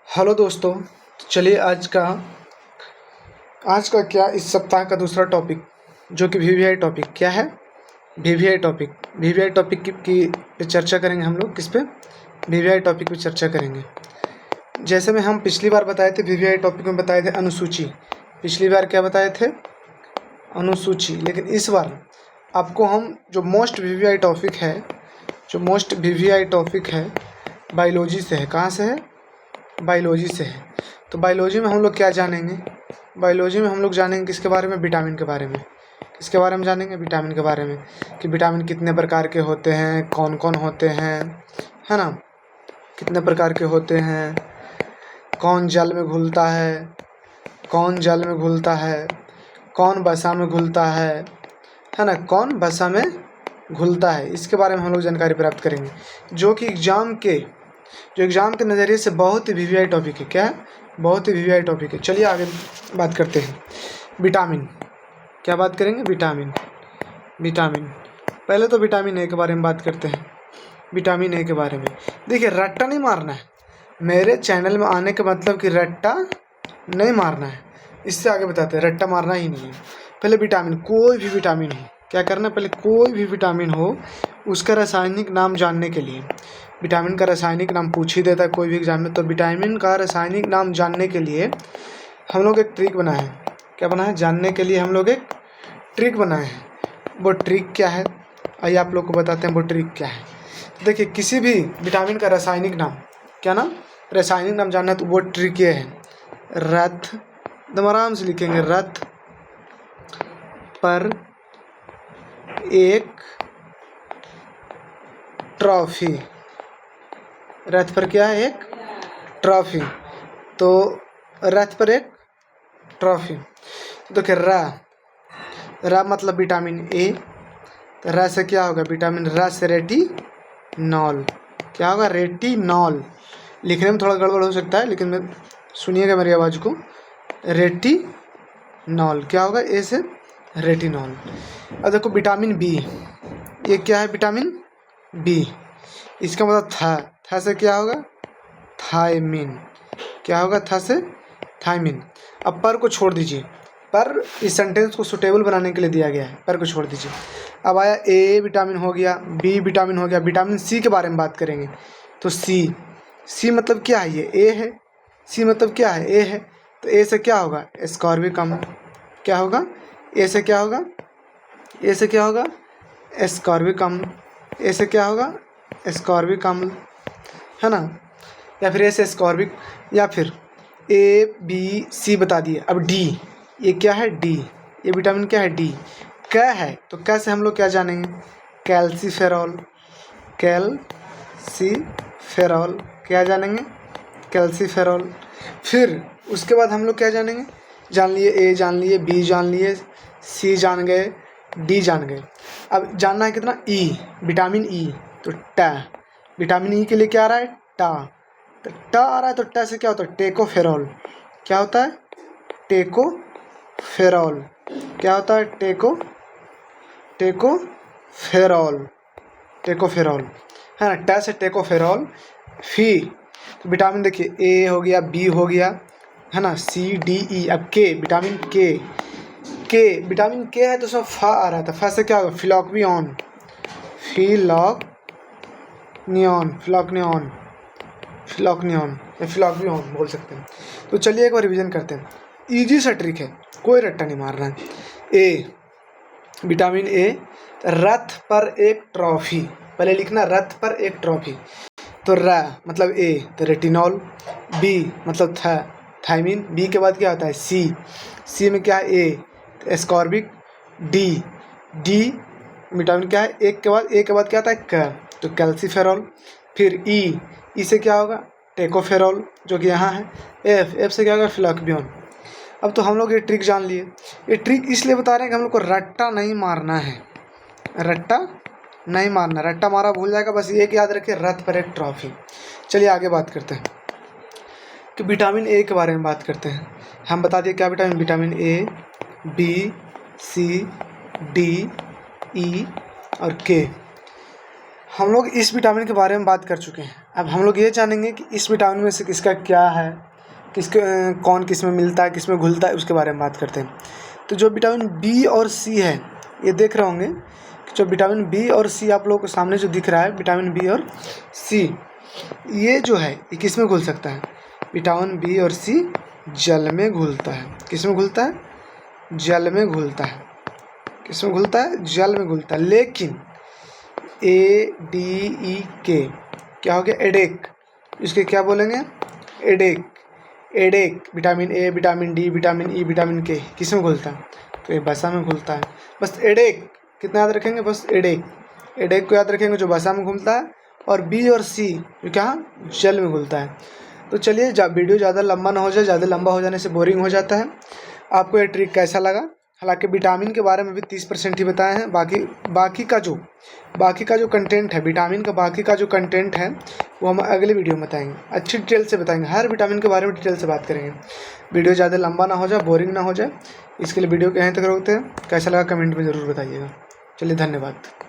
Hello दोस्तों। चलिए आज का क्या इस सप्ताह का दूसरा टॉपिक जो कि वीवीआई टॉपिक क्या है। वीवीआई टॉपिक की पे चर्चा करेंगे हम लोग। किस पे? वीवीआई टॉपिक पे चर्चा करेंगे। जैसे में हम पिछली बार बताए थे, वीवीआई टॉपिक में बताए थे अनुसूची। पिछली बार क्या बताए थे? अनुसूची। लेकिन इस बार आपको हम जो मोस्ट वीवीआई टॉपिक है बायोलॉजी से है। कहाँ से है? बायोलॉजी से है। तो बायोलॉजी में हम लोग क्या जानेंगे? बायोलॉजी में हम लोग जानेंगे किसके बारे में? विटामिन के बारे में। किसके बारे में जानेंगे? विटामिन के बारे में, कि विटामिन कितने प्रकार के होते हैं, कौन कौन होते हैं, है ना, कितने प्रकार के होते हैं, कौन जल में घुलता है, कौन वसा में घुलता है ना, कौन वसा में घुलता है। इसके बारे में हम लोग जानकारी प्राप्त करेंगे, जो कि एग्ज़ाम के नज़रिए से बहुत ही वीवीआई टॉपिक है। क्या है? बहुत ही वीवीआई टॉपिक है। चलिए आगे बात करते हैं। विटामिन, क्या बात करेंगे? विटामिन। पहले तो विटामिन ए के बारे में बात करते हैं। विटामिन ए के बारे में देखिए, रट्टा नहीं मारना है। मेरे चैनल में आने का मतलब कि रट्टा नहीं मारना है। इससे आगे बताते हैं, रट्टा मारना ही नहीं है। पहले विटामिन, कोई भी विटामिन हो, क्या करना है? पहले कोई भी विटामिन हो उसका रासायनिक नाम जानने के लिए, विटामिन का रासायनिक नाम पूछ ही देता है कोई भी एग्जाम में। तो विटामिन का रासायनिक नाम जानने के लिए हम लोग एक ट्रिक बनाए हैं। क्या बनाए? जानने के लिए हम लोग एक ट्रिक बनाए हैं। वो ट्रिक क्या है? आइए आप लोग को बताते हैं वो ट्रिक क्या है। तो देखिए, किसी भी विटामिन का रासायनिक नाम, क्या नाम? रासायनिक नाम जानना है तो वो ट्रिक ये है। रथ, एकदम आराम से लिखेंगे, रथ पर एक ट्रॉफी। रथ पर क्या है? एक ट्रॉफी। तो रथ पर एक ट्रॉफी। तो देखिए, रा मतलब विटामिन ए। तो रा से क्या होगा? विटामिन, रा से रेटिनॉल। क्या होगा? रेटिनॉल। लिखने में थोड़ा गड़बड़ हो सकता है, लेकिन मैं सुनिएगा मेरी आवाज़ को। रेटिनॉल क्या होगा? ए से रेटिनॉल। अब देखो विटामिन बी, ये क्या है? Vitamin B. इसका मतलब था से क्या होगा? थायमिन। क्या होगा? था से थायमिन। अब पर को छोड़ दीजिए, पर इस सेंटेंस को सुटेबल बनाने के लिए दिया गया है, पर को छोड़ दीजिए। अब आया ए विटामिन हो गया, बी विटामिन हो गया। विटामिन सी के बारे में बात करेंगे। तो सी मतलब क्या है? ये ए है। सी मतलब क्या है? ए है। तो ए से क्या होगा? एस्कॉर्बिक अम्ल। क्या होगा? ए से क्या होगा? ए से क्या होगा? एस्कॉर्बिक अम्ल। ए से क्या होगा? एस्कॉर्बिक अम्ल, है ना। या फिर ए से एस्कॉर्बिक, या फिर ए बी सी बता दिए। अब डी, ये क्या है? डी। ये विटामिन क्या है? डी। क है तो क से हम लोग क्या जानेंगे? कैल्सीफेरॉल। कैल्सीफेरॉल क्या जानेंगे? कैल्सीफेरॉल। फिर उसके बाद हम लोग क्या जानेंगे? जान लिए ए, जान लिए बी, जान लिए सी, जान गए डी, जान गए। अब जानना है कितना? ई, विटामिन ई। तो टा, विटामिन ई के लिए क्या आ रहा है? टा। तो टा आ रहा है तो टा से क्या होता है? टेकोफेरॉल। क्या होता है? टेकोफेरॉल। क्या होता है? टेकोफेरॉल, है ना। टा से टेकोफेरॉल। तो विटामिन देखिए, ए हो गया, बी हो गया, है ना, सी डी ई। अब के, विटामिन विटामिन के है तो उसमें फा आ रहा था। फा से क्या होगा? फिलॉक्वियन। फिलॉक्वियन बोल सकते हैं। तो चलिए एक बार रिवीजन करते हैं। इजी सा ट्रिक है, कोई रट्टा नहीं मारना है। ए, विटामिन ए, रथ पर एक ट्रॉफी। पहले लिखना रथ पर एक ट्रॉफी। तो रा मतलब ए, तो रेटिनॉल। बी मतलब थायमिन। बी के बाद क्या होता है? सी में क्या है? ए, तो एस्कॉर्बिक। डी विटामिन क्या है? ए के बाद क्या आता है? क, तो कैल्सीफेरॉल। फिर ई से क्या होगा? टेकोफेरॉल, जो कि यहाँ है। एफ से क्या होगा? फिलॉक्वियन। अब तो हम लोग ये ट्रिक जान लिए। ये ट्रिक इसलिए बता रहे हैं कि हम लोग को रट्टा नहीं मारना है। रट्टा मारा भूल जाएगा। बस एक याद रखिए, रथ पर एक ट्रॉफी। चलिए आगे बात करते हैं कि विटामिन ए के बारे में बात करते हैं। हम बता दिए क्या vitamin A, B, C, D, E और के। हम लोग इस विटामिन के बारे में बात कर चुके हैं। अब हम लोग ये जानेंगे कि इस विटामिन में से किसका क्या है, किसके कौन किस में मिलता है, किस में घुलता है, उसके बारे में बात करते हैं। तो जो विटामिन बी और सी है, ये देख रहे होंगे कि जो विटामिन बी और सी आप लोगों को सामने जो दिख रहा है, विटामिन बी और सी, ये जो है ये किस में घुल सकता है? विटामिन बी और सी जल में घुलता है। किस में घुलता है? जल में घुलता है। किस में घुलता है? जल में घुलता है। लेकिन ADE क्या हो गया? एडेक। इसके क्या बोलेंगे? ADEK. ADEK vitamin A, vitamin D, vitamin E, vitamin K किस में घुलता है? तो ये वसा में घुलता है। बस एडेक कितना याद रखेंगे? बस एडेक। एडेक को याद रखेंगे जो वसा में घुलता है, और बी और सी जो क्या? जल में घुलता है। तो चलिए, वीडियो ज़्यादा लंबा ना हो जाए, ज़्यादा लंबा हो जाने से बोरिंग हो जाता है। आपको ये ट्रिक कैसा लगा? हालांकि विटामिन के बारे में भी 30% ही बताए हैं। बाकी का जो कंटेंट है, विटामिन का बाकी का जो कंटेंट है वो हम अगले वीडियो में बताएंगे, अच्छी डिटेल से बताएंगे। हर विटामिन के बारे में डिटेल से बात करेंगे। वीडियो ज़्यादा लंबा ना हो जाए, बोरिंग ना हो जाए, इसके लिए वीडियो को यहीं तक रोकते हैं। कैसा लगा कमेंट में ज़रूर बताइएगा। चलिए, धन्यवाद।